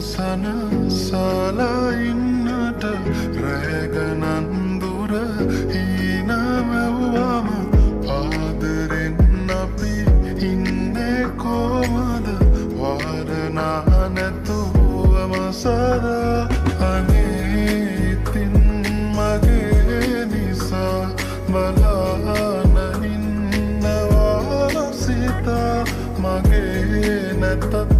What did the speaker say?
සනසලඉන්නට රෑගනන්දුර හීනවැව්වම ආදරෙන් අපි ඉන්නේ කොමද වාරනානැතුවම සදා අනේතින් මගේ නිසා බලානනින්නවා සිතා මගේ නැතත්